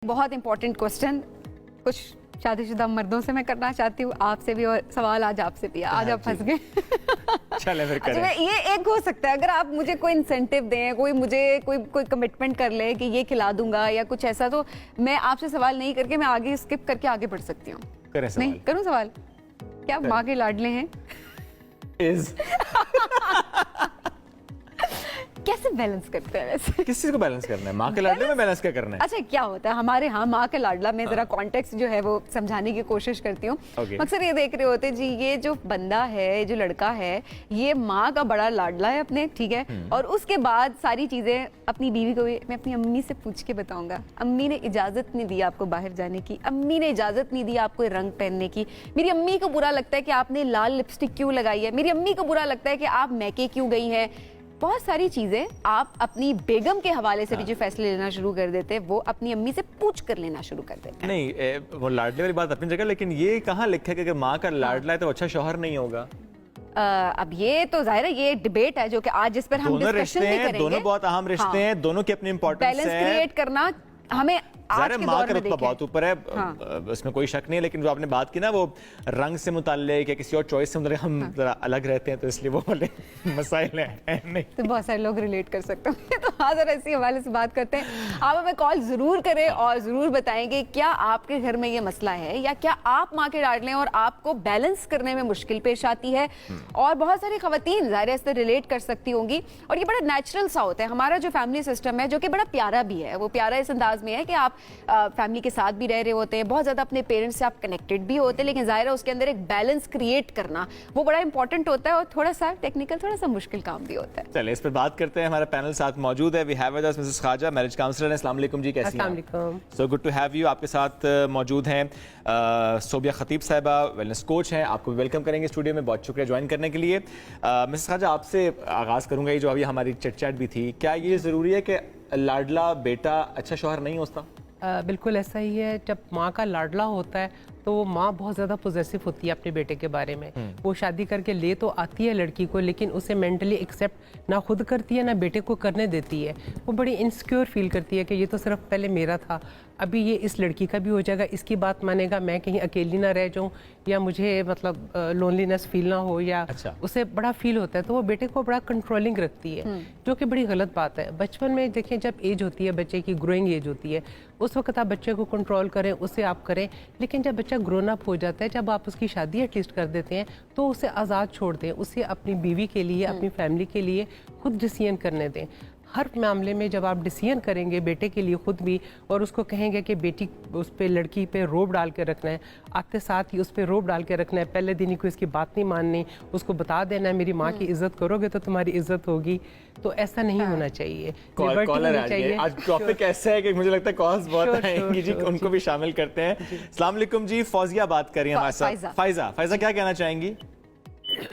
बहुत important question कुछ शादीशुदा मर्दों से मैं करना चाहती हूँ, आपसे भी, और सवाल आज आपसे भी। आज आप फंस गए। चले फिर करें। अच्छा, ये एक हो सकता है, अगर आप मुझे कोई इंसेंटिव दें, कोई कमिटमेंट कर ले कि ये खिला दूंगा या कुछ ऐसा, तो मैं आपसे सवाल नहीं करके मैं आगे स्किप करके आगे बढ़ सकती हूँ। करें सवाल। नहीं करूँ सवाल? क्या आप माँ के लाडले हैं? कैसे बैलेंस करते हैं वैसे? किस चीज को बैलेंस करना है? माँ के लाडले में बैलेंस क्या करना है? अच्छा, क्या होता है हमारे यहाँ माँ के लाडला में, जरा कॉन्टेक्स्ट जो है वो समझाने की कोशिश करती हूँ। अक्सर ये देख रहे होते जी, ये जो बंदा है, ये जो लड़का है, ये माँ का बड़ा लाडला है अपने, ठीक है, और उसके बाद सारी चीजें अपनी बीवी को भी मैं अपनी अम्मी से पूछ के बताऊंगा। अम्मी ने इजाजत नहीं दी आपको बाहर जाने की, अम्मी ने इजाजत नहीं दी आपको रंग पहनने की, मेरी अम्मी को बुरा लगता है कि आपने लाल लिपस्टिक क्यों लगाई है, मेरी अम्मी को बुरा लगता है कि आप मैके क्यों गई हैं। बहुत सारी चीजें आप अपनी बेगम के हवाले से भी जो फैसले लेना शुरू कर देते हैं, वो अपनी अम्मी से पूछ कर लेना शुरू कर देते हैं। नहीं, वो लाडले वाली बात अपनी जगह, लेकिन ये कहाँ लिखा है कि अगर माँ का लाडला है तो अच्छा शौहर नहीं होगा? अब ये तो जाहिर है ये डिबेट है जो कि आज जिस पर हम डिस्कशन भी करेंगे। दोनों बहुत अहम रिश्ते हैं, दोनों की अपनी इंपॉर्टेंस है। बैलेंस क्रिएट करना हमें आज के माँ दौर का में रुतबा बहुत ऊपर है, उसमें कोई शक नहीं है, लेकिन जो आपने बात की ना, वो रंग से मुताल्लिक या किसी और चॉइस से मुताल्लिक हम जरा अलग रहते हैं, तो इसलिए वो वाले मसाइल हैं नहीं। तो बहुत सारे लोग रिलेट कर सकते हैं। तो हाँ, जरा इसी हवाले से बात करते हैं। आप हमें कॉल जरूर करें और जरूर बताएंगे क्या आपके घर में ये मसला है, या क्या आप माँ के लाडले हैं और आपको बैलेंस करने में मुश्किल पेश आती है। और बहुत सारी खवातीन ज़ाहिर है इससे रिलेट कर सकती होंगी, और ये बड़ा नेचुरल सा होता है हमारा जो फैमिली सिस्टम है, जो कि बड़ा प्यारा भी है। वो प्यारा इस अंदाज में है कि आप फैमिली के साथ भी रह रहे होते हैं, बहुत ज्यादा अपने पेरेंट्स से आप कनेक्टेड भी होते हैं, लेकिन जाहिर है उसके अंदर एक बैलेंस क्रिएट करना वो बड़ा इंपॉर्टेंट होता है, और थोड़ा सा टेक्निकल, थोड़ा सा मुश्किल काम भी होता है। चलिए इस पर बात करते हैं। हमारा पैनल साथ मौजूद है। We have with us missus Khaja, marriage counsellor हैं। अस्सलाम वालेकुम जी, कैसी हैं? अस्सलाम वालेकुम। So good to have you. आपके साथ मौजूद हैं सोबिया खतीब साहिबा, वेलनेस कोच हैं। आपको वेलकम करेंगे स्टूडियो में, बहुत शुक्रिया ज्वाइन करने के लिए। मिसेस खाजा, आपसे आगाज करूंगा। ये जो अभी हमारी चिट चैट भी थी, क्या ये जरूरी है कि लाडला बेटा अच्छा शौहर नहीं होता? बिल्कुल ऐसा ही है। जब माँ का लाडला होता है तो वो माँ बहुत ज़्यादा पॉजेसिव होती है अपने बेटे के बारे में। वो शादी करके ले तो आती है लड़की को, लेकिन उसे मेंटली एक्सेप्ट ना खुद करती है ना बेटे को करने देती है। वो बड़ी इनसिक्योर फील करती है कि ये तो सिर्फ पहले मेरा था, अभी ये इस लड़की का भी हो जाएगा, इसकी बात मानेगा, मैं कहीं अकेली ना रह जाऊँ, या मुझे मतलब लोनलीनेस फील ना हो, या उसे बड़ा फील होता है। तो वो बेटे को बड़ा कंट्रोलिंग रखती है, जो कि बड़ी गलत बात है। बचपन में देखें, जब एज होती है बच्चे की, ग्रोइंग एज होती है, उस वक्त आप बच्चे को कंट्रोल करें, उसे आप करें। लेकिन जब बच्चा ग्रोन अप हो जाता है, जब आप उसकी शादी एटलीस्ट कर देते हैं, तो उसे आज़ाद छोड़ दें, उसे अपनी बीवी के लिए, अपनी फैमिली के लिए खुद डिसीजन करने दें। हर मामले में जब आप डिसीजन करेंगे बेटे के लिए खुद भी, और उसको कहेंगे कि बेटी उस पर, लड़की पे रोब डाल के रखना है, आते साथ ही उस पर रोब डाल के रखना है, पहले दिन ही कोई इसकी बात नहीं माननी, उसको बता देना है मेरी माँ की इज्जत करोगे तो तुम्हारी इज्जत होगी। तो ऐसा नहीं होना चाहिए। कॉलर चाहिए। आज टॉपिक ऐसा है कि मुझे लगता है कॉल्स बहुत आएंगी जी, उनको भी शामिल करते हैं। अस्सलाम वालेकुम जी, फौजिया बात कर रही है हमारे साथ। फाइजा क्या कहना चाहेंगी?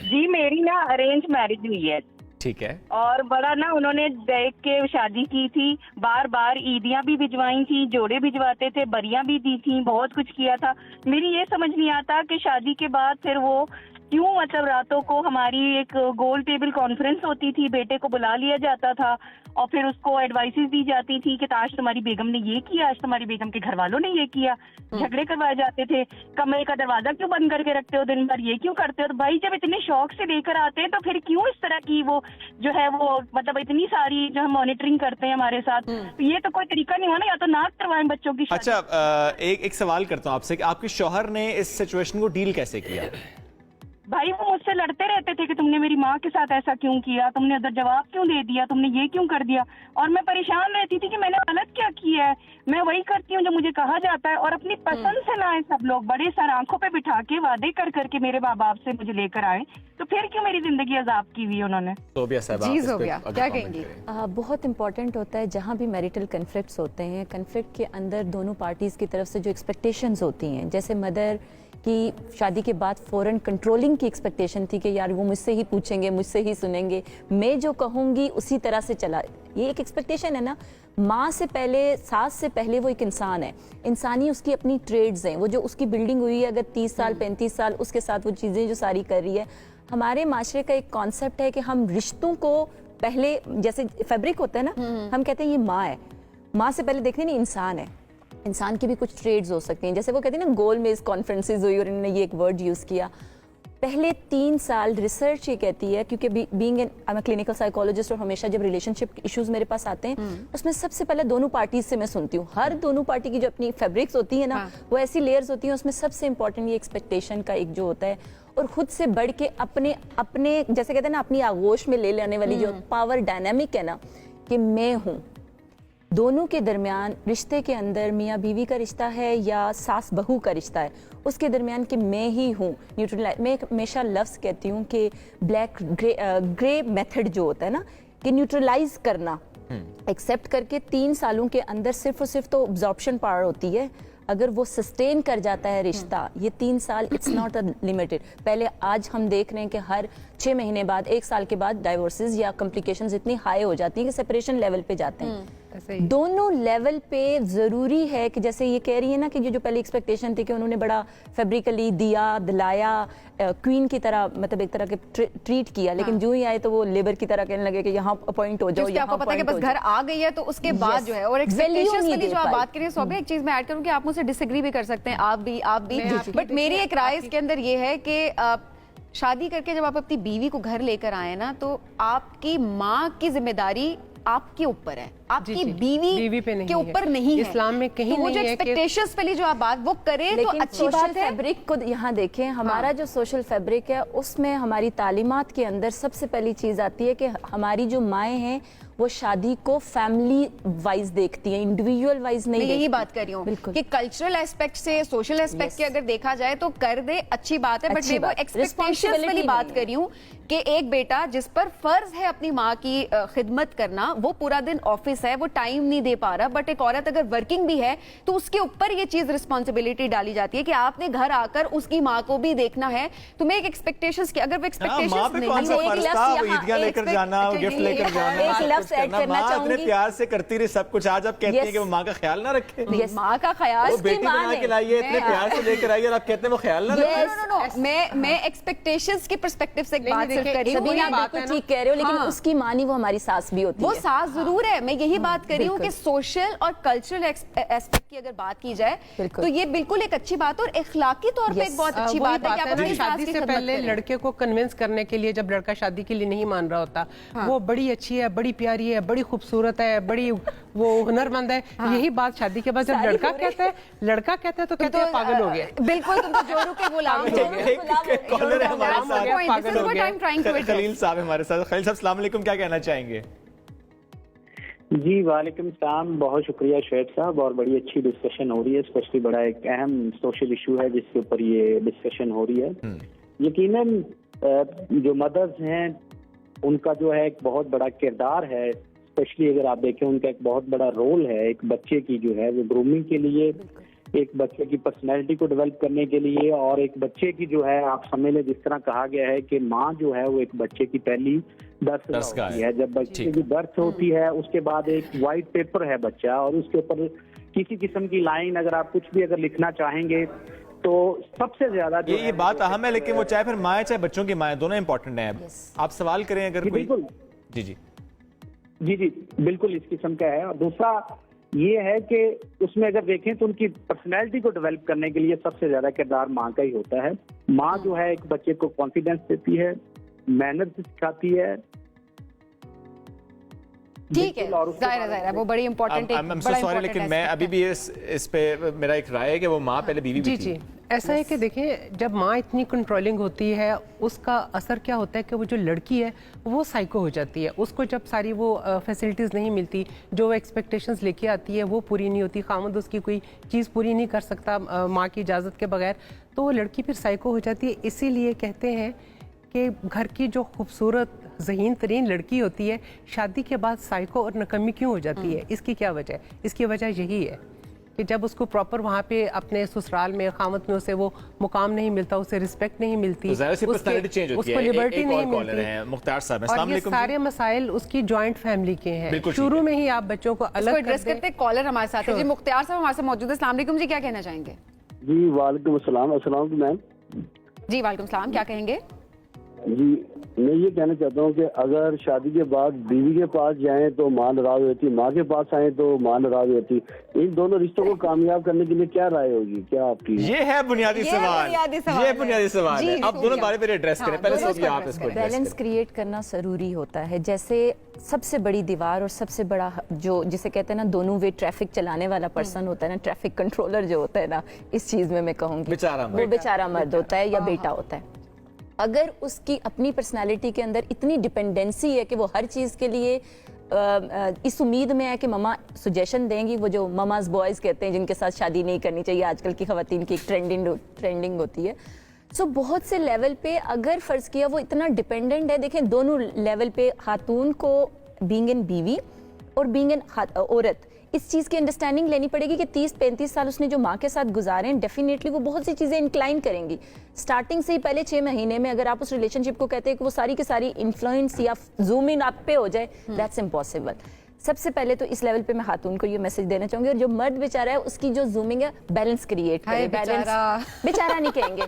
जी, मेरी ना अरेंज मैरिज हुई है। ठीक है। और बड़ा ना उन्होंने देख के शादी की थी, बार बार ईदियां भी भिजवाई थी, जोड़े भिजवाते थे, बरियां भी दी थी, बहुत कुछ किया था। मेरी ये समझ नहीं आता कि शादी के बाद फिर वो क्यों, मतलब रातों को हमारी एक गोल टेबल कॉन्फ्रेंस होती थी, बेटे को बुला लिया जाता था और फिर उसको एडवाइसेस दी जाती थी कि आज तुम्हारी बेगम ने ये किया, आज तुम्हारी बेगम के घर वालों ने ये किया, झगड़े करवाए जाते थे। कमरे का दरवाजा क्यों बंद करके रखते हो दिन भर, ये क्यों करते हो? तो भाई जब इतने शौक से लेकर आते हैं तो फिर क्यों इस तरह की वो जो है वो मतलब इतनी सारी जो हम मॉनिटरिंग करते हैं हमारे साथ, तो ये तो कोई तरीका नहीं हुआ ना, या तो नाक करवाएं बच्चों की। अच्छा, एक सवाल करता हूँ आपसे कि आपके शौहर ने इस सिचुएशन को डील कैसे किया? भाई वो मुझसे लड़ते रहते थे कि तुमने मेरी माँ के साथ ऐसा क्यों किया, तुमने उधर जवाब क्यों दे दिया, तुमने ये क्यों कर दिया। और मैं परेशान रहती थी कि मैंने गलत क्या किया है, मैं वही करती हूँ जो मुझे कहा जाता है। और अपनी पसंद से लाए सब लोग, बड़े सर आंखों पे बिठा के वादे कर करके मेरे माँ बाप से मुझे लेकर आए, तो फिर क्यों मेरी जिंदगी अजाब की हुई उन्होंने। क्या कहेंगी? बहुत इंपॉर्टेंट होता है जहाँ भी मैरिटल कन्फ्लिक्ट्स होते हैं, कन्फ्लिक्ट के अंदर दोनों पार्टीज की तरफ से जो एक्सपेक्टेशंस होती हैं, जैसे मदर कि शादी के बाद फ़ौरन कंट्रोलिंग की एक्सपेक्टेशन थी कि यार वो मुझसे ही पूछेंगे, मुझसे ही सुनेंगे, मैं जो कहूँगी उसी तरह से चला, ये एक एक्सपेक्टेशन है ना। माँ से पहले, सास से पहले वो एक इंसान है, इंसानी उसकी अपनी ट्रेड्स हैं, वो जो उसकी बिल्डिंग हुई है अगर 30 साल 35 साल, उसके साथ वो चीज़ें जो सारी कर रही है। हमारे माशरे का एक कॉन्सेप्ट है कि हम रिश्तों को पहले, जैसे फैब्रिक होता है ना, हम कहते हैं ये माँ है, माँ से पहले देखते नहीं इंसान है, इंसान के भी कुछ ट्रेड्स हो सकते हैं, जैसे वो कहते हैं ना गोल मेज कॉन्फ्रेंसेज हुई और इन्होंने ये एक वर्ड यूज़ किया। पहले 3 साल रिसर्च ये कहती है, क्योंकि being an I am clinical psychologist और हमेशा जब रिलेशनशिप इश्यूज मेरे पास आते हैं उसमें सबसे पहले दोनों पार्टीज से मैं सुनती हूँ। हर दोनों पार्टी की जो अपनी फैब्रिक्स होती है ना, वो ऐसी लेयर्स होती हैं, उसमें सबसे इंपॉर्टेंट ये एक्सपेक्टेशन का एक जो होता है, और खुद से बढ़ के अपने अपने जैसे कहते हैं ना अपनी आगोश में ले लेने वाली जो पावर डायनामिक है ना, कि मैं हूँ। दोनों के दरमियान रिश्ते के अंदर मियाँ बीवी का रिश्ता है या सास बहू का रिश्ता है, उसके दरमियान कि मैं ही हूँ न्यूट्रलाइज। मैं हमेशा लफ्ज़ कहती हूँ कि ब्लैक ग्रे मेथड जो होता है ना, कि न्यूट्रलाइज करना, एक्सेप्ट करके 3 सालों के अंदर सिर्फ और सिर्फ तो ऑब्जॉर्प्शन पावर होती है। अगर वो सस्टेन कर जाता है रिश्ता, ये 3 साल इट्स नॉट अ लिमिटेड। पहले आज हम देख रहे हैं कि हर 6 महीने बाद, 1 साल के बाद डाइवोर्सेस या कॉम्प्लिकेशंस इतनी हाई हो जाती हैं कि सेपरेशन लेवल पे जाते हैं। दोनों लेवल पे जरूरी है कि जैसे ये कह रही है ना कि ये जो पहले एक्सपेक्टेशन थी कि उन्होंने बड़ा फैब्रिकली दिया दिलाया, क्वीन की तरह, मतलब एक तरह के ट्रीट किया, लेकिन जो ही आए तो वो लेबर की तरह कहने लगे कि यहाँ अपॉइंट हो जाओ, यहाँ आपको पता है कि बस घर आ गई है तो उसके बाद जो है, और एक्सपेक्टेशंस वाली जो आप बात करिए सोबे, एक चीज मैं ऐड करूं कि आप मुझसे डिसएग्री भी कर सकते हैं, आप भी, बट मेरी एक राय इसके अंदर ये है कि शादी करके जब आप अपनी बीवी को घर लेकर आए ना, तो आपकी माँ की जिम्मेदारी आपके ऊपर है, आपकी बीवी के ऊपर नहीं है। इस्लाम में कहीं तो नहीं है कि एक्सपेक्टेशंस वाली जो आप बात वो करे तो अच्छी बात है। फैब्रिक को यहाँ देखें, हमारा जो सोशल फैब्रिक है उसमें हमारी तालीमात के अंदर सबसे पहली चीज आती है कि हमारी जो माएँ हैं वो शादी को फैमिली वाइज देखती हैं, इंडिविजुअल वाइज नहीं। यही बात कर रही हूँ कि कल्चरल एस्पेक्ट से सोशल एस्पेक्ट के अगर देखा जाए तो कर दे, अच्छी बात है, बट मैं वो एक्सपेक्टेशंस वाली बात कर रही हूँ कि एक बेटा जिस पर फर्ज है अपनी माँ की खिदमत करना, वो पूरा दिन ऑफिस है, वो टाइम नहीं दे पा रहा, बट एक औरत अगर वर्किंग भी है तो उसके ऊपर ये चीज रिस्पॉन्सिबिलिटी डाली जाती है कि आपने घर आकर उसकी माँ को भी देखना है। तुम्हें एक एक्सपेक्टेशंस की, अगर वो एक्सपेक्टेशंस लेकर जाना, गिफ्ट लेकर जाना, करना चाहूंगी, प्यार से करती रही सब कुछ, आज आप कहती हैं कि वो माँ का ख्याल ना रखे। माँ का ख्याल बेटी बना के लाइए, इतने प्यार से लेकर आई और आप कहते हैं वो ख्याल ना रखे। मैं एक्सपेक्टेशंस के पर्सपेक्टिव से बात कर रही हूँ। बिल्कुल ठीक कह रहे हो, लेकिन उसकी मानी वो हमारी सास भी होती है। वो सास जरूर है, मैं यही बात कर रही हूँ कि सोशल और कल्चरल एस्पेक्ट की अगर बात की जाए तो ये बिल्कुल एक अच्छी बात और इखलाकी तौर पे एक बहुत अच्छी बात है कि आप अपनी शादी से पहले लड़के को कन्विंस करने के लिए, जब लड़का शादी के लिए नहीं मान रहा होता, वो बड़ी अच्छी है, बड़ी प्यारी है, बड़ी खूबसूरत है, बड़ी वो हुनरमंद है, यही बात शादी के बाद जब लड़का कहता है तो कहते हैं पागल हो गया। बिल्कुल, तुम तो जोरू के गुलाम हो। कॉलर है हमारे साथ, खलील साहब हमारे साथ। खलील साहब अस्सलाम वालेकुम, क्या कहना चाहेंगे? जी वालेकुम सलाम, बहुत शुक्रिया शुएब साहब, और बड़ी अच्छी डिस्कशन हो रही है, स्पेशली बड़ा एक अहम सोशल इशू है जिसके ऊपर ये डिस्कशन हो रही है। यकीनन जो मदर्स हैं उनका जो है एक बहुत बड़ा किरदार है, स्पेशली अगर आप देखें उनका एक बहुत बड़ा रोल है एक बच्चे की जो है वो ग्रूमिंग के लिए, एक बच्चे की पर्सनैलिटी को डेवलप करने के लिए, और एक बच्चे की जो है आप समझ लें जिस तरह कहा गया है कि माँ जो है वो एक बच्चे की पहली दरगाह होती है। जब बच्चे की बर्थ होती है उसके बाद एक वाइट पेपर है बच्चा, और उसके ऊपर किसी किस्म की लाइन अगर आप कुछ भी अगर लिखना चाहेंगे तो सबसे ज्यादा ये बात अहम है, लेकिन वो चाहे फिर माँ चाहे बच्चों की माँ, दोनों इंपॉर्टेंट है। आप सवाल करें अगर कोई। बिल्कुल जी बिल्कुल इस किस्म का है। और दूसरा ये है कि उसमें अगर देखें तो उनकी पर्सनैलिटी को डेवलप करने के लिए सबसे ज्यादा किरदार माँ का ही होता है। माँ जो है एक बच्चे को कॉन्फिडेंस देती है, मैनर्स सिखाती है। ठीक है, जाहिर है वो बड़ी इंपॉर्टेंट है। सॉरी, लेकिन मैं अभी भी इस पे मेरा एक राय है कि वो माँ पहले बीवी भी थी। ऐसा है कि देखें, जब माँ इतनी कंट्रोलिंग होती है उसका असर क्या होता है कि वो जो लड़की है वो साइको हो जाती है। उसको जब सारी वो फैसिलिटीज़ नहीं मिलती, जो वो एक्सपेक्टेशंस लेके आती है वो पूरी नहीं होती, खामद उसकी कोई चीज़ पूरी नहीं कर सकता माँ की इजाज़त के बगैर, तो वो लड़की फिर साइको हो जाती है। इसीलिए कहते हैं कि घर की जो खूबसूरत ज़हीन तरीन लड़की होती है शादी के बाद साइको और नकम्मी क्यों हो जाती है? इसकी क्या वजह है? इसकी वजह यही है कि जब उसको प्रॉपर वहाँ पे अपने ससुराल में खामत में उसे वो मुकाम नहीं मिलता, उसे रिस्पेक्ट नहीं मिलती, उसको लिबर्टी नहीं मिलती। मुख्तार साहब, और ये सारे मसाइल उसकी जॉइंट फैमिली के हैं। शुरू में ही आप बच्चों को अलग एड्रेस करते हैं। कॉलर हमारे साथ है जी, मुख्तार साहब हमारे साथ मौजूद है। अस्सलाम वालेकुम जी, क्या कहना चाहेंगे? जी वालेकुम अस्सलाम। अस्सलाम मैम। जी वालेकुम सलाम, क्या कहेंगे? जी मैं ये कहना चाहता हूँ कि अगर शादी के बाद बीवी के पास जाएं तो मां नाराज होती, माँ के पास आए तो मां नाराज होती। इन दोनों रिश्तों को कामयाब करने के लिए क्या राय होगी, क्या आपकी? ये है बुनियादी सवाल, ये बुनियादी सवाल है। अब दोनों बारे में एड्रेस करें। पहले सोफिया आप इसको बैलेंस क्रिएट करना जरूरी होता है। जैसे सबसे बड़ी दीवार और सबसे बड़ा जो जिसे कहते हैं ना दोनों वे ट्रैफिक चलाने वाला पर्सन होता है ना, ट्रैफिक कंट्रोलर जो होता है ना, इस चीज में मैं कहूंगी वो बेचारा मर्द होता है या बेटा होता है। अगर उसकी अपनी पर्सनालिटी के अंदर इतनी डिपेंडेंसी है कि वो हर चीज़ के लिए इस उम्मीद में है कि ममा सजेशन देंगी, वो जो ममाज बॉयज़ कहते हैं जिनके साथ शादी नहीं करनी चाहिए, आजकल की खवातीन की एक ट्रेंडिंग होती है। सो बहुत से लेवल पे अगर फ़र्ज़ किया वो इतना डिपेंडेंट है। देखें दोनों लेवल पे खातून को बीइंग एन बीवी और बीइंग एन औरत इस चीज़ की अंडरस्टैंडिंग लेनी पड़ेगी कि 30-35 साल उसने जो माँ के साथ गुजारे हैं, डेफिनेटली वो बहुत सी चीज़ें इंक्लाइन करेंगी। स्टार्टिंग से ही पहले 6 महीने में अगर आप उस रिलेशनशिप को कहते हैं कि वो सारी की सारी इन्फ्लुएंस या जूम इन आप पे हो जाए, दैट्स इम्पॉसिबल। सबसे पहले तो इस लेवल पे मैं खातून को ये मैसेज देना चाहूंगी, और जो मर्द बेचारा है उसकी जो जूमिंग है बैलेंस क्रिएट करे। बैलेंस बेचारा नहीं कहेंगे,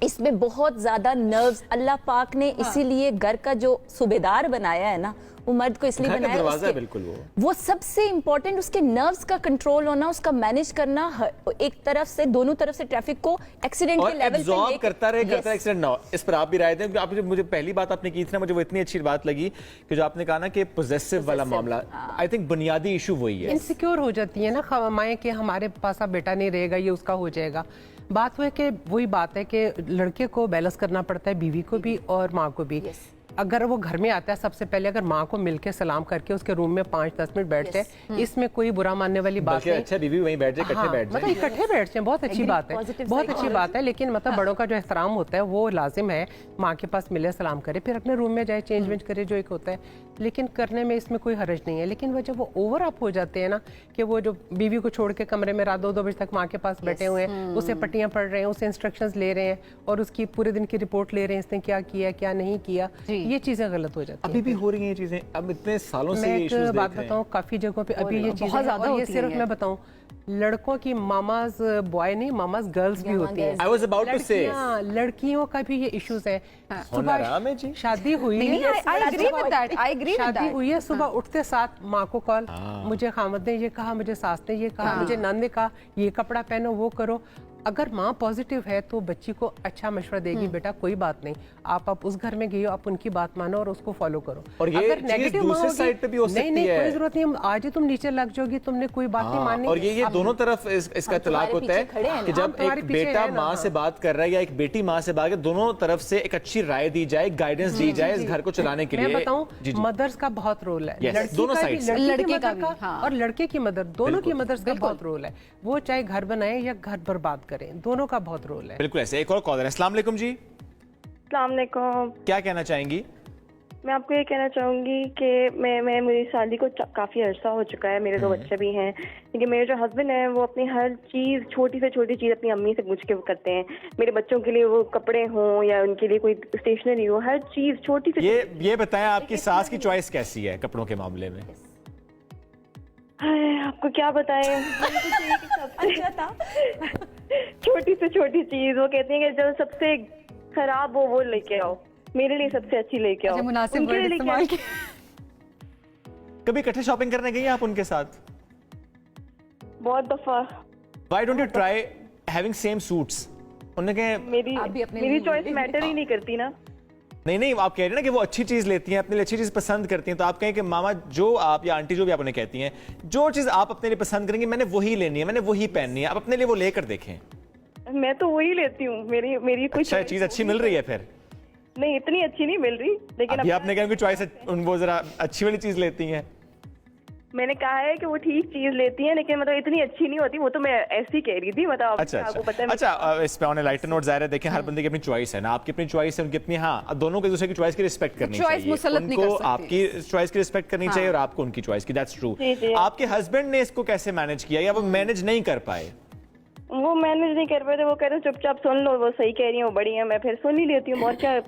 इसमें बहुत ज्यादा नर्व्स अल्लाह पाक ने इसीलिए घर का जो सूबेदार बनाया है ना, वो मर्द को इसलिए बनाया है, बिल्कुल वो सबसे इंपॉर्टेंट उसके नर्व्स का कंट्रोल होना, उसका मैनेज करना, एक तरफ से दोनों तरफ से ट्रैफिक को एक्सीडेंट के लेवल पे एब्जॉर्ब करता रहे, एक्सीडेंट ना हो। इस पर आप भी राय दें, क्योंकि आप मुझे पहली बात आपने की थी ना, मुझे वो इतनी अच्छी बात लगी कि जो आपने कहा ना कि पोजेसिव वाला मामला, आई थिंक बुनियादी इशू वही है। इनसिक्योर हो जाती है ना माएँ कि हमारे पास अब बेटा नहीं रहेगा, ये उसका हो जाएगा। बात वो है कि वही बात है कि लड़के को बैलेंस करना पड़ता है, बीवी को भी और माँ को भी। अगर वो घर में आता है, सबसे पहले अगर माँ को मिलके सलाम करके उसके रूम में 5-10 मिनट बैठ जाए, इसमें कोई बुरा मानने वाली बात नहीं। अच्छा बीवी वहीं बैठ जाए, इकट्ठे बैठ जाए, मतलब इकट्ठे बैठ जाए, बहुत अच्छी बात है, बहुत अच्छी बात है। लेकिन मतलब बड़ों का जो एहतराम होता है वो लाजिम है, माँ के पास मिले, सलाम करे, फिर अपने रूम में जाए, चेंज वेंज करे, जो एक होता है, लेकिन करने में इसमें कोई हर्ज नहीं है। लेकिन वो जब वो ओवर अप हो जाते हैं ना, कि वो जो बीवी को छोड़ के कमरे में रात 2-2 बजे तक माँ के पास बैठे हुए हैं, उसे पट्टियाँ पढ़ रहे हैं, उसे इंस्ट्रक्शंस ले रहे हैं और उसकी पूरे दिन की रिपोर्ट ले रहे हैं, इसने क्या किया क्या नहीं किया, ये चीज़ें गलत हो जाती है। अभी भी हो रही हैं चीजें, अब इतने सालों से ये इश्यूज देख रहे हैं। मैं एक बात बताऊं, काफी जगहों पे अभी ये चीजें, और ये सिर्फ मैं बताऊं, लड़कों की मामाज बॉय नहीं, मामाज गर्ल्स भी होती है। I was about to say, लड़कियों का भी ये इश्यूज है। सुबह शादी हुई है, शादी हुई है, सुबह उठते साथ माँ को कॉल, मुझे खामद ने ये कहा, मुझे सास ने ये कहा, मुझे नंद ने कहा ये कपड़ा पहनो, वो करो। अगर माँ पॉजिटिव है तो बच्ची को अच्छा मशवरा देगी, बेटा कोई बात नहीं, आप उस घर में गई हो, आप उनकी बात मानो और उसको फॉलो करो। और ये अगर नेगेटिव दूसरे साइड पे भी हो सकती है। नहीं, कोई जरूरत नहीं, आज ही तुम नीचे लग जाओगी, तुमने कोई बात नहीं माननी। और ये दोनों तरफ इसका तलाक होता है कि जब एक बेटा माँ से बात कर रहा है या एक बेटी माँ से बात कर, दोनों तरफ से एक अच्छी राय दी जाए, गाइडेंस दी जाए इस घर को चलाने के लिए। मैं बताऊं, मदर्स का बहुत रोल है, दोनों साइड, लड़के का और लड़के की मदर, दोनों की मदर्स का बहुत रोल है। वो चाहे घर बनाए या घर बर्बाद करें, दोनों का बहुत रोल है। बिल्कुल ऐसे। एक और कॉलर है। अस्सलाम वालेकुम जी। अस्सलाम वालेकुम। क्या कहना चाहेंगी? मैं आपको ये कहना चाहूँगी कि मैं मेरी शादी को काफ़ी अरसा हो चुका है, मेरे 2 बच्चे भी हैं, लेकिन मेरे जो हस्बैंड हैं वो अपनी हर चीज़, छोटी से छोटी चीज़ अपनी अम्मी से पूछ के करते हैं। मेरे बच्चों के लिए वो कपड़े हों या उनके लिए कोई स्टेशनरी हो, हर चीज़ छोटी से। ये बताएं आपकी सास की चॉइस कैसी है कपड़ों के मामले में? आपको क्या बताएं, छोटी से छोटी चीज़ वो कहती हैं कि जो सबसे खराब हो वो लेके आओ, मेरे लिए सबसे अच्छी लेके आओ। मुनासिब वर्ड इस्तेमाल किया। कभी इकट्ठे शॉपिंग करने गई आप उनके साथ? बहुत दफा। Why don't you try having same suits? उन्होंने मेरी चॉइस मैटर ही नहीं करती ना। नहीं, आप कह रहे हैं ना कि वो अच्छी चीज लेती हैं, अपने लिए अच्छी चीज पसंद करती हैं, तो आप कहें कि मामा जो आप या आंटी जो भी आप उन्हें कहती हैं, जो चीज आप अपने लिए पसंद करेंगे मैंने वही लेनी है, मैंने वही पहननी है, आप अपने लिए वो लेकर देखें। मैं तो वही लेती हूँ, मेरी कोई अच्छा चीज अच्छी मिल रही है फिर? नहीं, इतनी अच्छी नहीं मिल रही, लेकिन अभी आपने कहा कि चॉइस वो जरा अच्छी वाली चीज लेती हैं। मैंने कहा है कि वो ठीक चीज लेती हैं, लेकिन मतलब इतनी अच्छी नहीं होती, वो तो मैं ऐसे ही कह रही थी। मतलब आपको पता है। अच्छा, इस पे ऑन लाइटर नोट जाहिर है, देखें हर बंदे की अपनी चॉइस है ना, आपकी अपनी चॉइस है, उनकी अपनी। हाँ, दोनों के दूसरे की चॉइस की रिस्पेक्ट करनी चाहिए, उनको आपकी चॉइस की रिस्पेक्ट करनी चाहिए और आपको उनकी चॉइस की। That's true. आपके हस्बैंड ने इसको कैसे मैनेज किया या वो मैनेज नहीं कर पाए? वो मैनेज नहीं कर पाए थे, वो कह रहे चुपचाप सुन लो, वो सही कह रही है, वो बड़ी है, मैं फिर सुन ही लेती हूँ और क्या।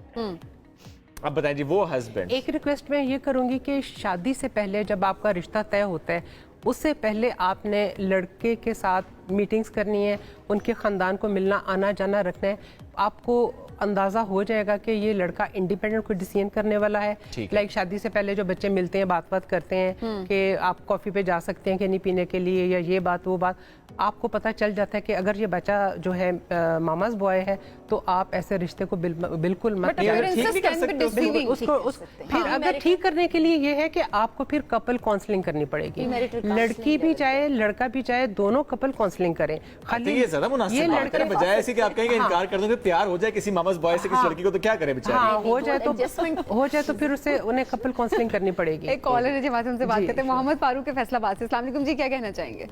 अब बताएं जी, वो हस्बैंड। एक रिक्वेस्ट मैं ये करूंगी कि शादी से पहले जब आपका रिश्ता तय होता है, उससे पहले आपने लड़के के साथ मीटिंग्स करनी है, उनके ख़ानदान को मिलना आना जाना रखना है। आपको अंदाजा हो जाएगा कि ये लड़का इंडिपेंडेंट कोई डिसीजन करने वाला है। लाइक शादी से पहले जो बच्चे मिलते हैं, बात करते हैं कि आप कॉफी पे जा सकते हैं कि नहीं पीने के लिए, या ये बात वो बात, आपको पता चल जाता है कि अगर ये बच्चा जो है मामाज बॉय है तो आप ऐसे रिश्ते को बिल्कुल मत। फिर अगर ठीक करने के लिए ये है कि आपको फिर कपल काउंसलिंग करनी पड़ेगी। लड़की भी चाहे लड़का भी चाहे, दोनों कपल काउंसलिंग करें। खाली ये ज्यादा मुनासिब बात है, बजाय ऐसे कि आप कहेंगे इनकार कर दो, फिर प्यार हो जाए किसी मामाज बॉय से किसी लड़की को, तो क्या करें बेचारे। हाँ, हो जाए तो फिर उसे उन्हें कपल काउंसलिंग करनी पड़ेगी। एक कॉलर है जब हमसे बात करते हैं, मोहम्मद फारूक के फैसलाबाद से। अस्सलाम वालेकुम जी, क्या कहना चाहेंगे?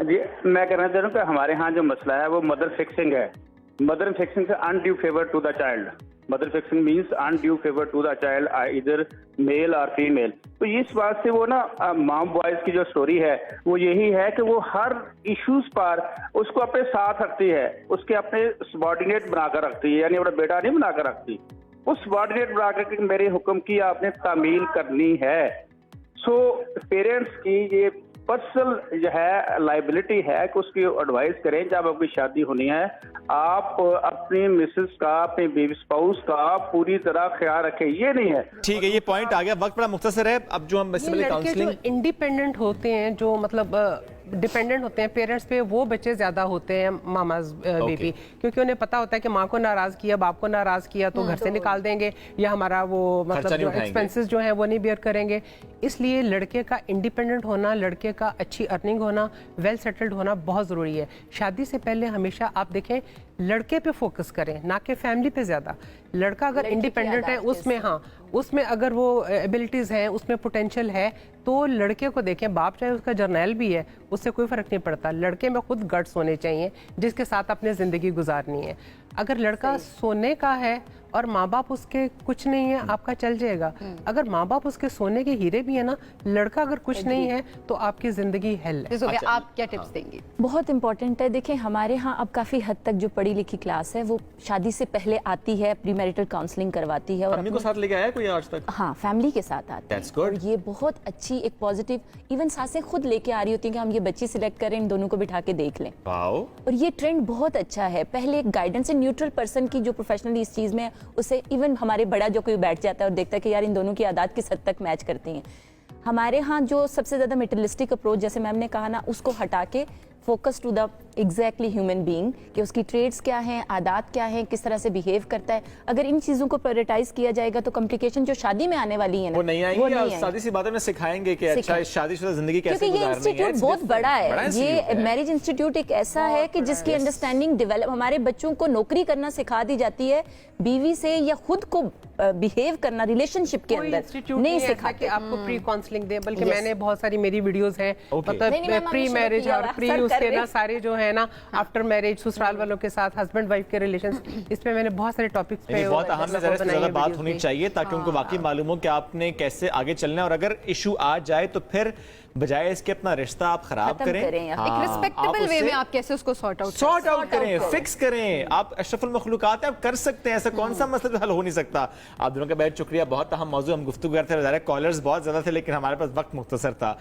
जी, मैं कहना चाह रहा हूँ कि हमारे यहाँ जो मसला है वो मदर फिक्सिंग है। मदर फिक्सिंग से undue favour to the child. Mother fixing means undue favour to the child, इधर मेल और फीमेल। तो इस बात से वो ना मॉम बॉयज की जो स्टोरी है वो यही है कि वो हर इश्यूज पर उसको अपने साथ रखती है, उसके अपने सबॉर्डिनेट बनाकर रखती है, यानी अपना बेटा नहीं बनाकर रखती, उस सबॉर्डिनेट बनाकर मेरे हुक्म की आपने तामील करनी है। सो पेरेंट्स की ये पर्सनल जो है लाइबिलिटी है कि उसकी एडवाइस करें। जब आपकी शादी होनी है, आप अपनी मिसेस का, अपने बेबी स्पाउस का पूरी तरह ख्याल रखें। ये नहीं है। ठीक है, ये पॉइंट आ गया, वक्त बड़ा मुख्तसर है। अब जो हम काउंसलिंग, इंडिपेंडेंट होते हैं, जो मतलब डिपेंडेंट होते हैं पेरेंट्स पे, वो बच्चे ज्यादा होते हैं मामाज बेबी, क्योंकि उन्हें पता होता है कि माँ को नाराज किया, बाप को नाराज किया तो घर से निकाल देंगे, या हमारा वो मतलब जो एक्सपेंसेस जो है वो नहीं बेयर करेंगे। इसलिए लड़के का इंडिपेंडेंट होना, लड़के का अच्छी अर्निंग होना, वेल सेटल्ड होना बहुत ज़रूरी है। शादी से पहले हमेशा आप देखें लड़के पे फोकस करें, ना कि फैमिली पे ज़्यादा। लड़का अगर इंडिपेंडेंट है, उसमें हाँ, उसमें अगर वो एबिलिटीज़ हैं, उसमें पोटेंशियल है, तो लड़के को देखें। बाप चाहे उसका जर्नैल भी है, उससे कोई फ़र्क नहीं पड़ता। लड़के में खुद गट्स होने चाहिए जिसके साथ अपनी ज़िंदगी गुजारनी है। अगर लड़का सोने का है और माँ बाप उसके कुछ नहीं है, आपका चल जाएगा। अगर माँ बाप उसके सोने के हीरे भी है ना, लड़का अगर कुछ नहीं है तो आपकी जिंदगी हेल है। अच्छा, आप क्या टिप्स देंगे? बहुत इंपॉर्टेंट है। देखिए हमारे यहाँ अब काफी हद तक जो पढ़ी लिखी क्लास है वो शादी से पहले आती है, प्री मैरिटल काउंसलिंग करवाती है, और फैमिली को साथ लेके आया कोई आज तक? हाँ, फैमिली के साथ आती है, और ये बहुत अच्छी एक पॉजिटिव, इवन सासें खुद लेके आ रही होती हैं कि हम ये बच्ची सिलेक्ट करें, इन दोनों को बिठा के देख लें। और ये ट्रेंड बहुत अच्छा है। पहले एक गाइडेंस, न्यूट्रल पर्सन की जो प्रोफेशनली इस चीज में, उसे इवन हमारे बड़ा जो कोई बैठ जाता है और देखता है कि यार इन दोनों की आदत किस हद तक मैच करती हैं। हमारे यहाँ जो सबसे ज्यादा मेटेरियलिस्टिक अप्रोच, जैसे मैम ने कहा ना, उसको हटा के focus to the exactly human being, कि उसकी ट्रेड्स क्या हैं, आदत क्या हैं, किस तरह से बिहेव करता है। अगर इन चीजों को प्रायोरिटाइज किया जाएगा तो कॉम्प्लिकेशन जो शादी में आने वाली है ना, वो नहीं आएंगी। शादी सी बातें में सिखाएंगे कि अच्छा शादीशुदा जिंदगी कैसे गुजारनी है। क्योंकि ये इंस्टीट्यूट बहुत बड़ा है। ये मैरिज इंस्टीट्यूट एक ऐसा है कि जिसकी अंडरस्टैंडिंग डेवलप, हमारे बच्चों को नौकरी करना सिखा दी जाती है, बीवी से या खुद को बिहेव करना रिलेशनशिप के अंदर नहीं सिखा कि आपको प्री काउंसलिंग दे। बल्कि मैंने बहुत सारी मेरी वीडियोस हैं, मतलब प्री मैरिज और प्री उसके ना सारे जो है ना आफ्टर मैरिज, ससुराल वालों के साथ हस्बैंड वाइफ के रिलेशंस, इस पे मैंने बहुत सारे टॉपिक्स पे बहुत अहम है, ज्यादा बात होनी चाहिए ताकि उनको वाकई मालूम हो कि आपने कैसे आगे चलना है। और अगर इशू आ जाए तो फिर बजाय इसके अपना रिश्ता आप खराब करें, एक रिस्पेक्टेबल वे में आप कैसे उसको सॉर्ट आउट करें, फिक्स करें। आप अशरफुल मखलूकात हैं, आप कर सकते हैं, ऐसा कौन सा मसला हल हो नहीं सकता। आप दोनों का बहुत शुक्रिया, बहुत अहम मौजूद हम गुफ्तगू करते रहे। कॉलर्स बहुत ज्यादा थे लेकिन हमारे पास वक्त मुख्तसर था।